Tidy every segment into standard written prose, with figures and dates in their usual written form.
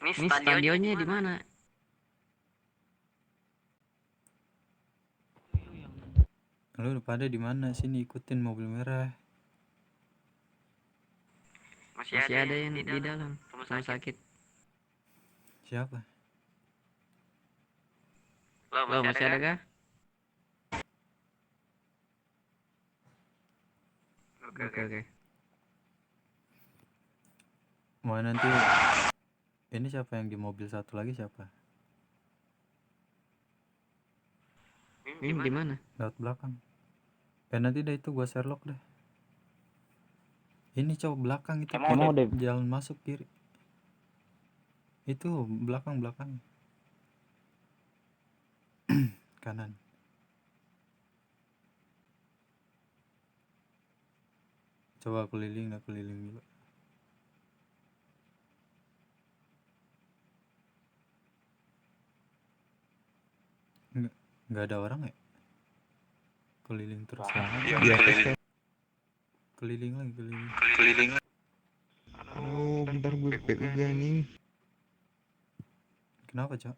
Ini stadionnya di mana? Lu pada di mana? Sini ikutin mobil merah. Masih ada yang di dalam rumah sakit. Siapa? Lo masih ada kah? Oke. Mau nanti ini siapa yang di mobil satu lagi siapa? Ini di mana? Lewat belakang. Nanti deh itu gua Sherlock deh. Ini cowok belakang itu kiri, jalan masuk kiri. Itu belakang kanan. Coba keliling dulu. Nggak ada orang ya? Keliling terus. Iya. Keliling lagi. Aduh, bentar gue juga nih. Kenapa, Cok?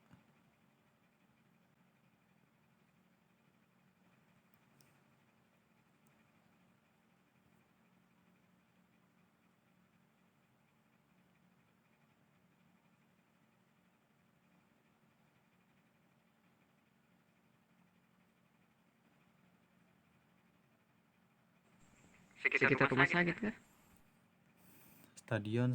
Sekitar rumah sakit kah? Stadion.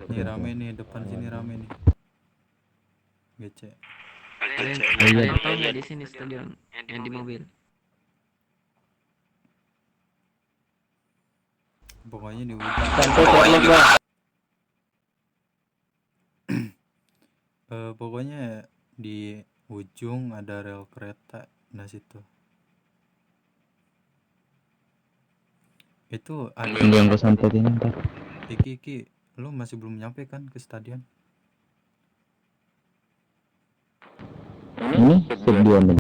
Ini rame nih, depan sini rame nih. Gece. Ada yang tahu nggak di sini stadion yang di mobil? Pokoknya di ujung. Pokoknya di ujung ada rel kereta. Nah situ. Itu ada yang gue sampein ntar. Iki, lu masih belum nyampe kan ke stadion? Ini stadion.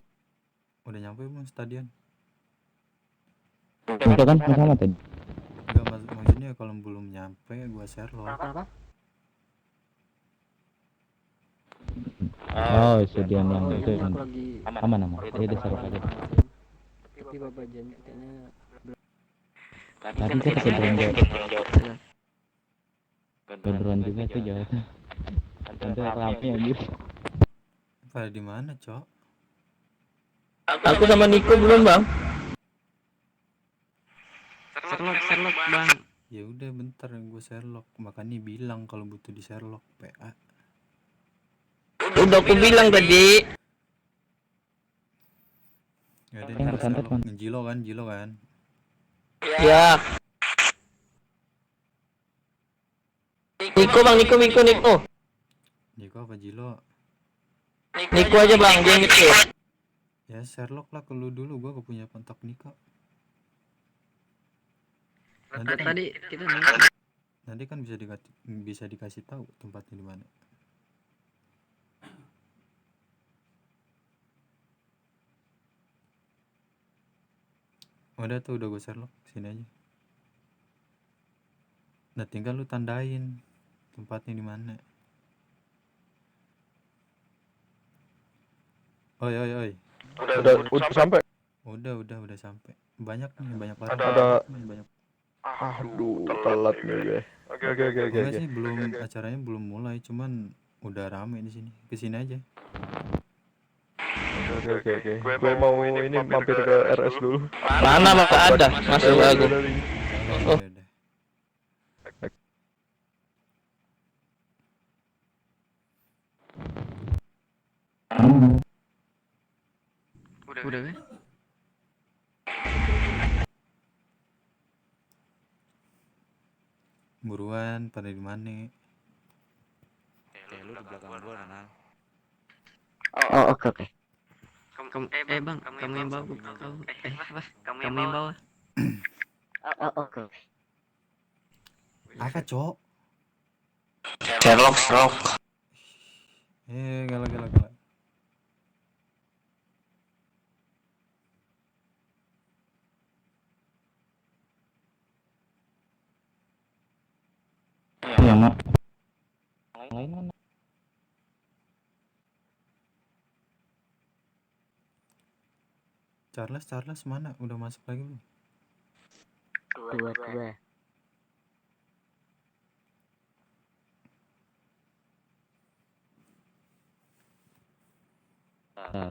Udah nyampe belum stadion? Itu kan sama tadi. Enggak, maksudnya kalau belum nyampe gua Sherlock. Apa? Oh, stadion yang itu Aku lagi aman. Dia di Sherlock aja. tapi bapak janji katanya Tadi kan beneran juga tuh jauh. Nanti rame gitu. Pada di mana, Cok? Aku sama Niko belum, Bang. Sherlock bang. Ya udah bentar gua Sherlock. Makanya bilang kalau butuh di Sherlock PA. Udah aku bilang tadi. Ya udah Yang di kesantet, Sherlock. Man. Jilo kan. Ya. Niko Bang, Niko. Jiko apa Jilo? Niko aja Bang, dia gitu. Ya Sherlock lah kalau dulu gua gak punya kontak Niko. Tadi kita nih. Nanti kan bisa dikasih tahu tempatnya di mana. Udah tuh, udah gue Sherlock, sini aja. Nah tinggal lu tandain tempatnya di mana. Oi. Udah sampai. Udah sampai. Banyak banget. Ada. Banyak. Aduh, telat nih gue. Oke. Enggak sih, acaranya belum mulai, cuman udah rame di sini. Kesini aja. Oke. Gue mau ini mampir ke RS dulu. Mana Bang? Ada, masuk aku. Oh. Udah kan? Buruan, pada di mana? Lu di belakang gua Nanang. Oh, oke. Bang, kamu yang bawa. Kamu yang bawa. Oh, oke. Apa, Cok? Sherlock. Galak. Yang lain mana? Charles mana? Udah masuk lagi belum? Dua. Bentar.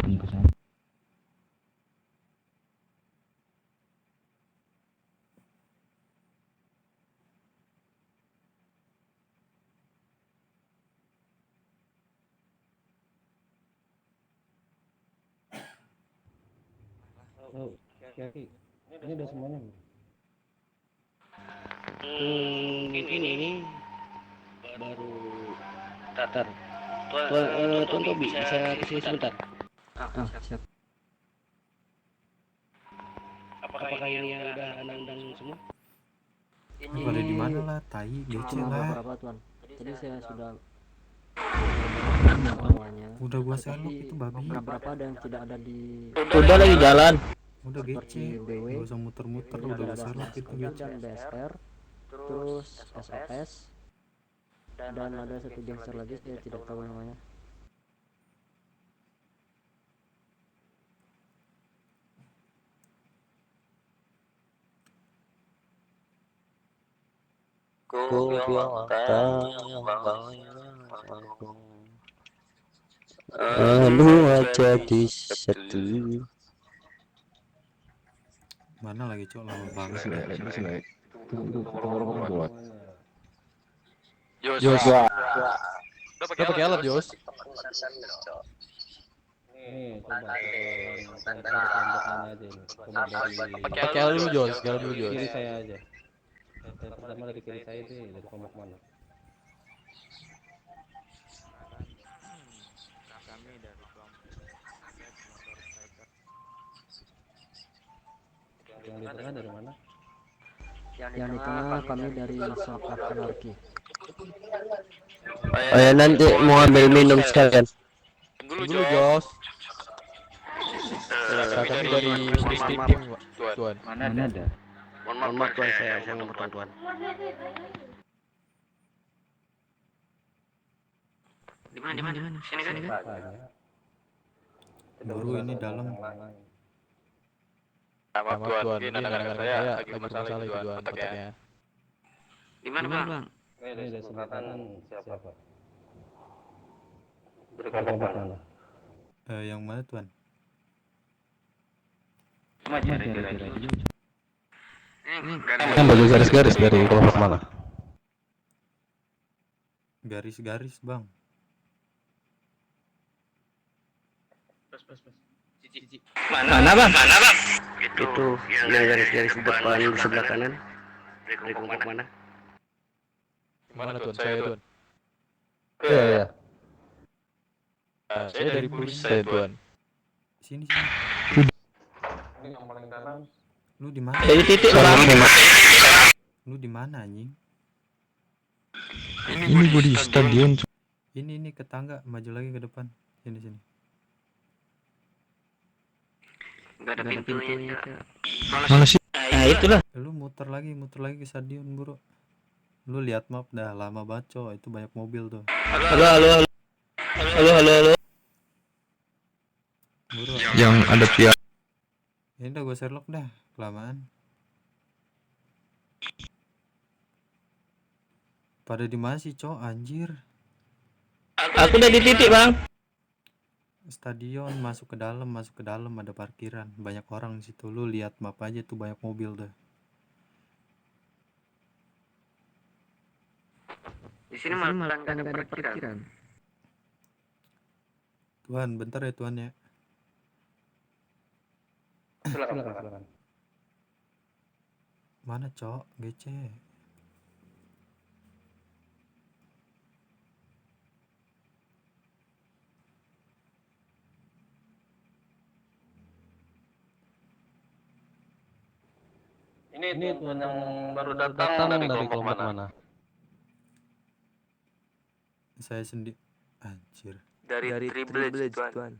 Ini ke sana. Oh, Kaki. Ini udah semuanya belum? Ini baru Tatar. Tuan Tobi bisa kesini sebentar. Siap. Apakah ini yang udah undang semua? Lu pada di mana lah? Tai, gece Cuma lah. beberapa tuan. Tadi saya sudah semuanya. Udah gua selok itu babi. Beberapa ada yang tidak ada di Udah lagi jalan. Udah gece. BW. Gak usah muter-muter, udah gua selok itu gece. dan BSR, terus SOS, dan ada satu gangster lagi saya tidak tahu namanya. Ku bilang jadi satu. Mana lagi cok, lama banget. Jos. Udah pakai alat Jos. Nih, coba kelompok mana aja ini. Coba dari Pakai alat dulu Jos, kiri saya aja. Pertama dari kiri saya deh, dari kelompok mana? Kami dari kelompok Yang di tengah dari mana? Yang di tengah kami dari Sokap Anarki. Oh ya, nanti mau ambil minum sekalian. Dulu Jos. Kami dari tim Tuan. Mana ada? Mohon maaf tuan, saya ngomong tuan. Di mana? Sini kan? Baru ini dalam. Maaf Tuan, ini anak-anak saya lagi masalah itu Tuan, otaknya. Di mana bang? Ini dari sebelah kanan siapa? Dari kelompok mana? Yang mana tuan? Yang baju garis-garis dari kelompok mana? Garis-garis bang. Mana bang? Itu yang garis-garis depan di sebelah kanan. Dari kelompok mana? Mana Tuan? Saya Tuan. Iya. Saya dari polisi saya Tuan. Sini. Ini yang paling kanan. Lu di mana? Jadi titik bang. Lu di mana anjing? Ini gue di stadion. Ini ke tangga, maju lagi ke depan. Sini. Gak ada pintunya. Mana sih? Nah itulah. Lu muter lagi ke stadion bro. Lu lihat map dah, lama banget cok, itu banyak mobil tuh. Halo. Bro, Yang ada pihak. ini udah gue Sherlock dah, kelamaan. Pada di mana sih cok, anjir? Aku udah di titik bang. Stadion, masuk ke dalam ada parkiran, banyak orang di situ. Lu lihat map aja tuh, banyak mobil tuh. Di sini malah nggak ada parkiran. Tuan, bentar ya tuan ya. Silakan. Mana cok, gece. Ini tuan yang baru datang dari kelompok mana? Saya sendiri, anjir. Dari Triple tuan.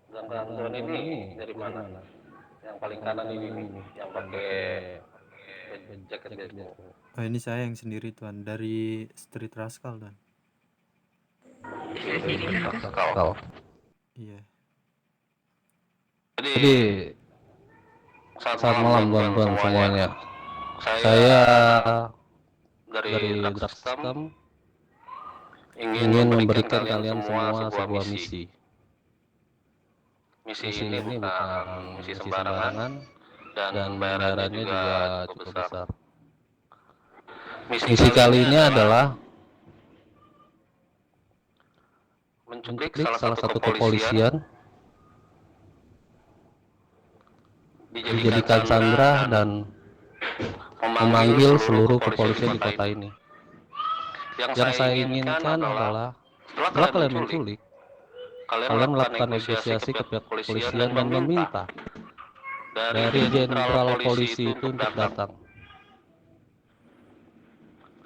Dan tuan ini dari mana? Yang paling kanan ini nih, yang pakai jaket baseball. Oh, ini saya yang sendiri tuan, dari Street Rascal tuan. Kau. Iya. Jadi Selamat malam tuan-tuan semuanya. Saya dari Dragstam ingin memberikan kalian semua sebuah misi. Misi ini bukan misi sembarangan dan bayarannya juga cukup besar. Misi kali ini adalah menculik salah satu kepolisian, dijadikan sandera dan memanggil seluruh kepolisian di kota ini. Yang saya inginkan adalah setelah kalian menculik, kalian melakukan negosiasi ke pihak kepolisian dan meminta dari jenderal polisi itu untuk datang.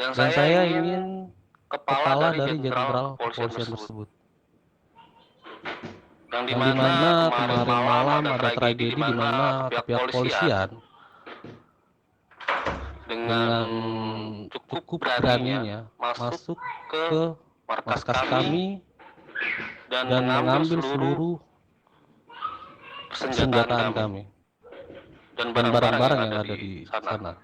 Dan saya ingin kepala dari jenderal kepolisian tersebut. Yang dimana kemarin malam ada tragedi di mana pihak kepolisian dengan cukup beraninya masuk ke markas kami dan mengambil seluruh senjataan kami dan barang-barang yang ada di sana.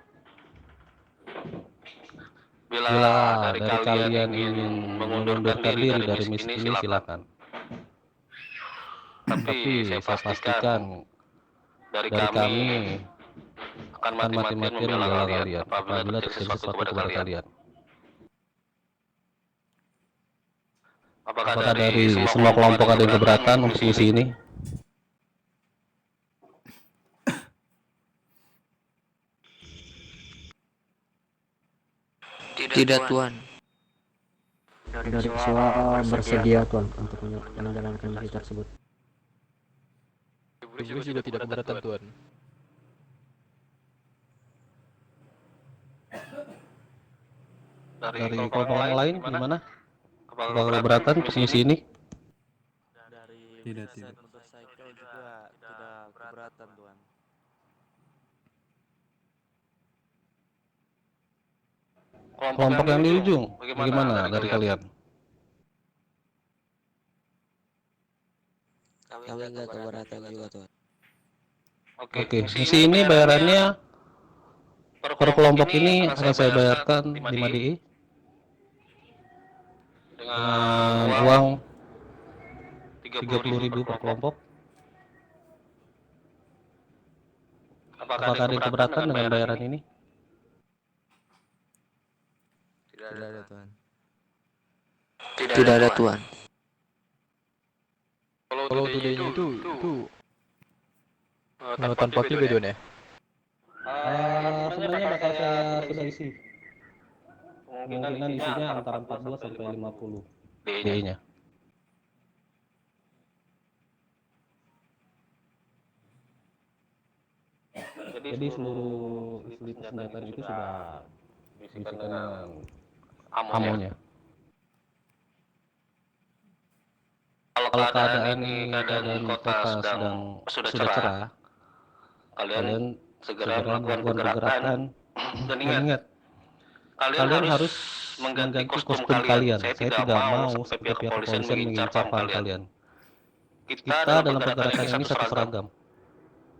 Bila dari kalian ingin mengundurkan diri dari misi ini, silakan. Tapi saya pastikan dari kami akan mati-matian membela kalian apabila terjadi sesuatu kepada kalian. Apakah dari semua kelompok ada yang keberatan untuk misi ini? Tidak, Tuan. Dari siswa bersedia tuan untuk menjalankan misi tersebut. Ibu juga tidak keberatan, Tuan. Dari kelompok yang lain gimana? Apakah keberatan untuk misi ini? Tidak. Motorcycle juga tidak keberatan Tuan. Kelompok yang di ujung bagaimana dari kalian? Kami enggak keberatan juga, Tuan. Oke, misi ini bayarannya per kelompok ini akan saya bayarkan 5 DE dengan uang 30.000 per kelompok. Apakah ada yang keberatan dengan bayaran ini? Tidak ada, Tuan. Tidak ada, Tuan. Kalau tudenya itu tanpaknya beda nih. Sebenarnya bakal saya sudah isi. Kemungkinan isinya antara 14 sampai 50 DE-nya. Jadi seluruh isi senjata itu sudah diisikan dengan amonya. Kalau keadaan kota sudah cerah, kalian segera melakukan pergerakan dan ingat, kalian harus mengganti kostum kalian. Saya tidak mau pihak kepolisian mengincar kalian. Kita dalam pergerakan ini satu seragam.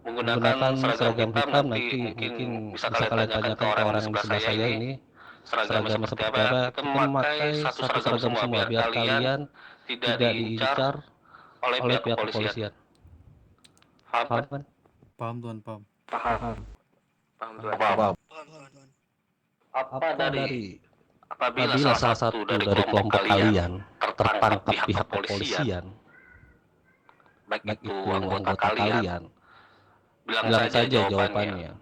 Menggunakan seragam hitam nanti mungkin bisa kalian tanyakan ke orang di sebelah saya ini seragamnya seperti apa. Kita memakai satu seragam semua biar kalian tidak diincar oleh pihak kepolisian. Paham kan? Paham Tuan, paham. Paham. Apa dari apabila salah satu dari kelompok kalian tertangkap pihak kepolisian, baik itu anggota kalian, bilang saja jawabannya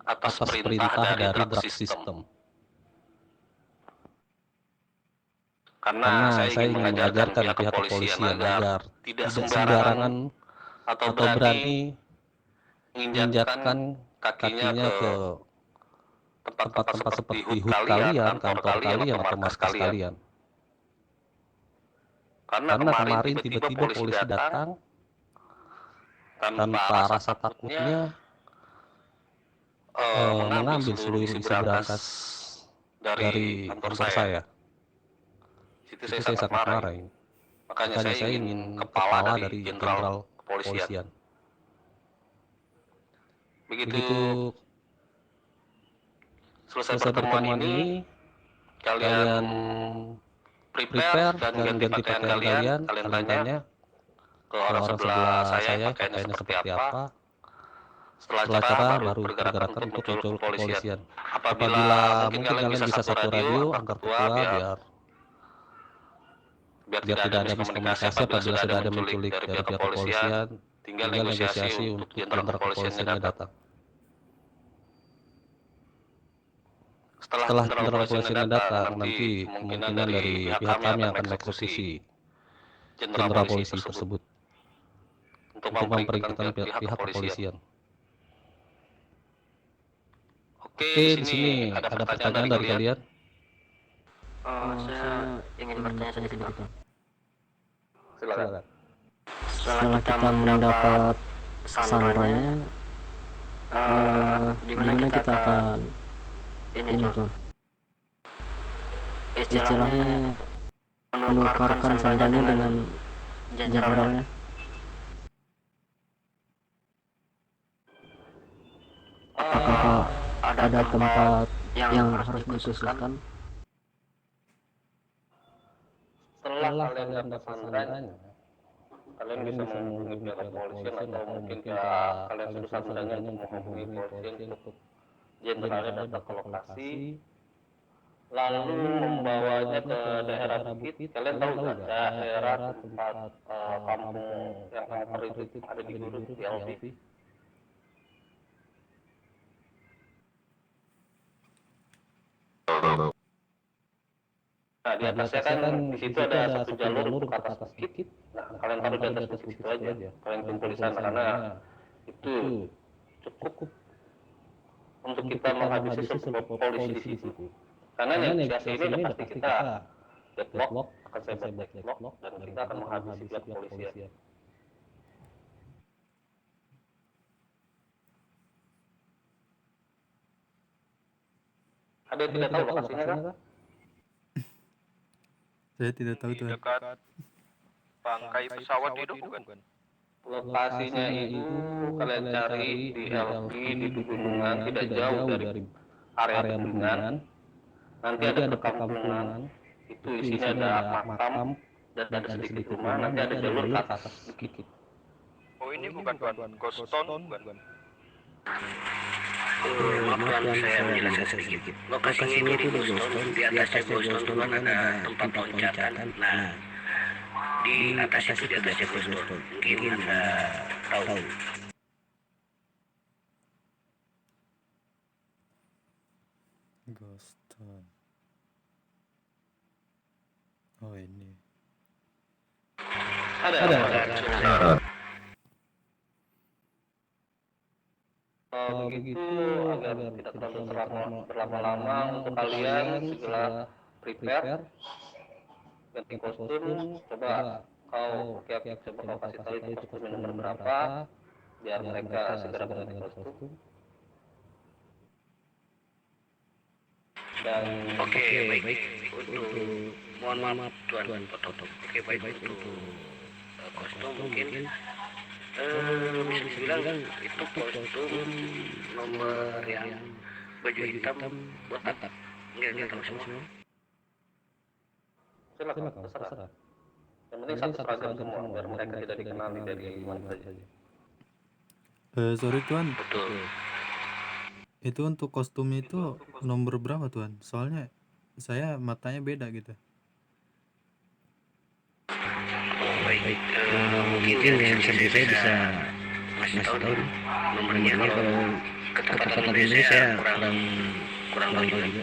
atas perintah dari Drug System. Karena saya ingin mengajarkan pihak kepolisian agar tidak sembarangan atau berani menginjakkan kakinya ke tempat-tempat seperti HUT kalian, kantor kalian, atau markas kalian. Karena kemarin tiba-tiba polisi datang tanpa rasa takutnya mengambil seluruh isi berangkas dari kantor saya. Itu saya sangat marah ini. Makanya saya ingin kepala dari jenderal kepolisian. Begitu selesai pertemuan ini, kalian prepare dan ganti pakaian kalian tanya ke orang sebelah saya pakaiannya seperti apa. Setelah cerah baru bergerakan untuk muncul kepolisian. Apabila mungkin kalian bisa satu radio antar ketua biar tidak ada miskomunikasi apabila sudah ada menculik dari pihak kepolisian, tinggal negosiasi untuk jenderal kepolisiannya datang. Setelah jenderal kepolisiannya datang, nanti kemungkinan dari pihak kami akan mengeksekusi jenderal polisi tersebut untuk memperingatkan pihak kepolisian. Oke, di sini ada pertanyaan dari kalian? Saya ingin bertanya sedikit, Tuan. Silakan. Setelah kita mendapat sandranya, di mana kita akan ini, Tuan? Istilahnya menukarkan sandranya dengan jenderalnya. Apakah ada tempat yang harus disusulkan? Setelah kalian dapat sandranya, kalian bisa menghubungi pihak kepolisian atau mungkin kalian sudah sandranya untuk menghubungi polisian untuk jenderalnya datang ke lokasi, lalu membawanya ke daerah bukit. Kalian tahu nggak daerah tempat kampung yang angker itu ada di Gurut di LV? Nah, di atasnya kan di situ ada satu jalur untuk ke atas bukit. Nah, kalian taruh di atas bukit itu aja. Kalian kumpul di sana karena itu cukup untuk kita menghabisi sebuah polisi di situ. Karena negosiasi ini udah pasti kita deadlock, akan saya buat deadlock dan kita akan menghabisi pihak kepolisian. Ada yang tidak tahu lokasinya kan? Saya tidak tahu, Tuan. Dekat bangkai pesawat itu bukan? Lokasinya itu kalian cari di LV di pegunungan tidak jauh dari area pegunungan. Nanti ada perkampungan, itu isinya ada makam dan ada sedikit rumah. Nanti ada jalur ke atas sedikit. Oh ini bukan Tuan, Ghost Town bukan? Maaf Tuan, saya menjelaskan sedikit. Lokasinya ini di Boston, di atasnya Boston Tuan ada tempat loncatan. Nah, di atasnya itu di atasnya Boston. Mungkin Anda tahu. Ghost Town. Oh ini. Ada. Begitu agar tidak terlalu berlama-lama untuk kalian segera prepare ganti kostum. Coba kau coba kau kasih tahu itu kostumnya nomor berapa biar mereka segera ganti kostum. Dan Oke, baik. Untuk mohon maaf Tuan potong. Oke, baik untuk kostum mungkin bisa dibilang itu kostum nomor yang baju hitam buat atap. Enggak tahu semua. silakan terserah. Yang penting satu seragam semua biar mereka tidak dikenali dari mana saja. Sorry, Tuan. Betul. Itu untuk kostum itu nomor berapa, Tuan? Soalnya saya matanya beda gitu. Baik, mungkin yang saya bisa masih tahu nomornya kalau ketepatan ini saya kurang tahu juga.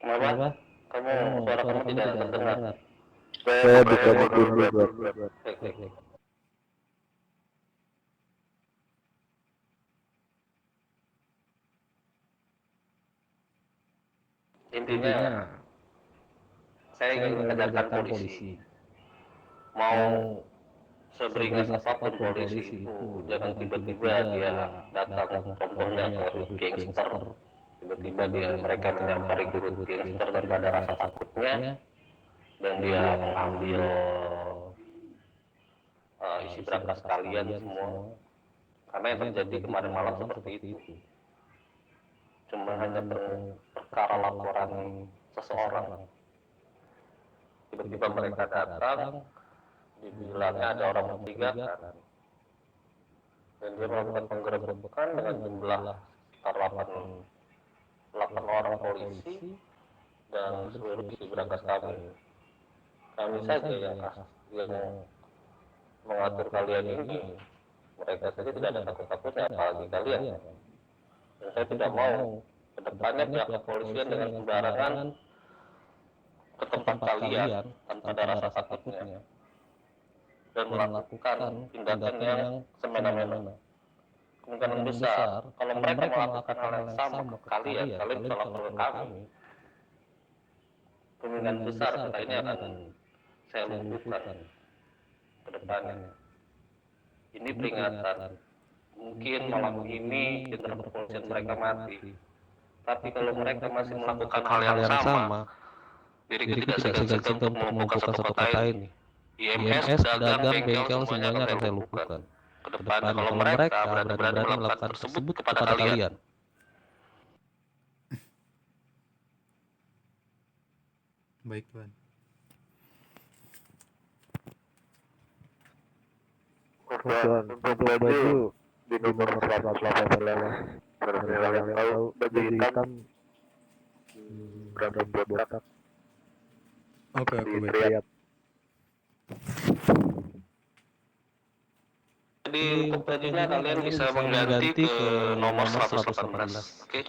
Kenapa? Kamu suara kamu tidak terdengar. Saya buka buku juga. Baik. Intinya saya ingin mengajarkan polisi. Mau seberingas apapun polisi itu, jangan tiba-tiba dia datang, contohnya ke Hood Gangster, tiba-tiba mereka menyamar ke Hood Gangster tanpa ada rasa takutnya, dan dia mengambil isi berangkas kalian semua. Karena yang terjadi kemarin malam seperti itu. Cuma hanya perkara laporan seseorang. Tiba-tiba mereka datang, dibilangnya ada orang mencurigakan. Dan dia melakukan penggerebekan dengan jumlah sekitar 8 orang polisi dan seluruh isi berangkas kami. Kami saja yang mengatur kalian ini. Mereka saja tidak ada takut-takutnya, apalagi kalian. Dan saya tidak mau ke depannya pihak kepolisian dengan sembarangan ke tempat kalian tanpa ada rasa takutnya dan melakukan tindakan yang semena-mena. Kemungkinan besar kalau mereka melakukan hal yang sama ke kalian bisa lapor ke kami. Kemungkinan besar kata ini akan saya lumpuhkan ke depannya. Ini peringatan. Mungkin malam ini jenderal kepolisian mereka mati. Tapi kalau mereka masih melakukan hal yang sama, diriku tidak segan-segan untuk melumpuhkan satu kota ini. IMS, dagang, bengkel, semuanya akan saya lumpuhkan. Ke depan, kalau mereka berani melakukan tersebut kepada kalian. Baik, Tuan. Tuan, untuk baju di nomor 188 barang yang tahu baju hitam berambut botak Oke, di baik. Triad. Jadi untuk bajunya kalian bisa mengganti ke nomor 118. Oke?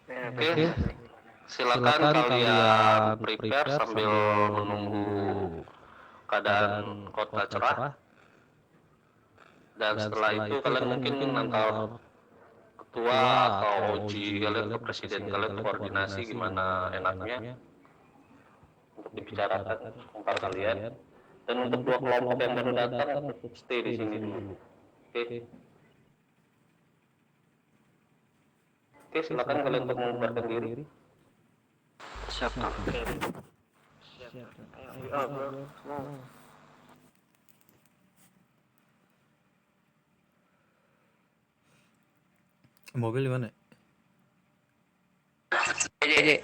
Oke. Silakan kalian prepare sambil menunggu keadaan kota cerah. Dan setelah itu kalian mungkin antar ketua atau OG kalian ke presiden kalian koordinasi gimana enaknya untuk dibicarakan antar kalian. Dan untuk 2 kelompok yang baru datang untuk stay di sini dulu. Oke, silakan kalian untuk membubarkan diri. Siap, Kak. Mobil di mana? Jadi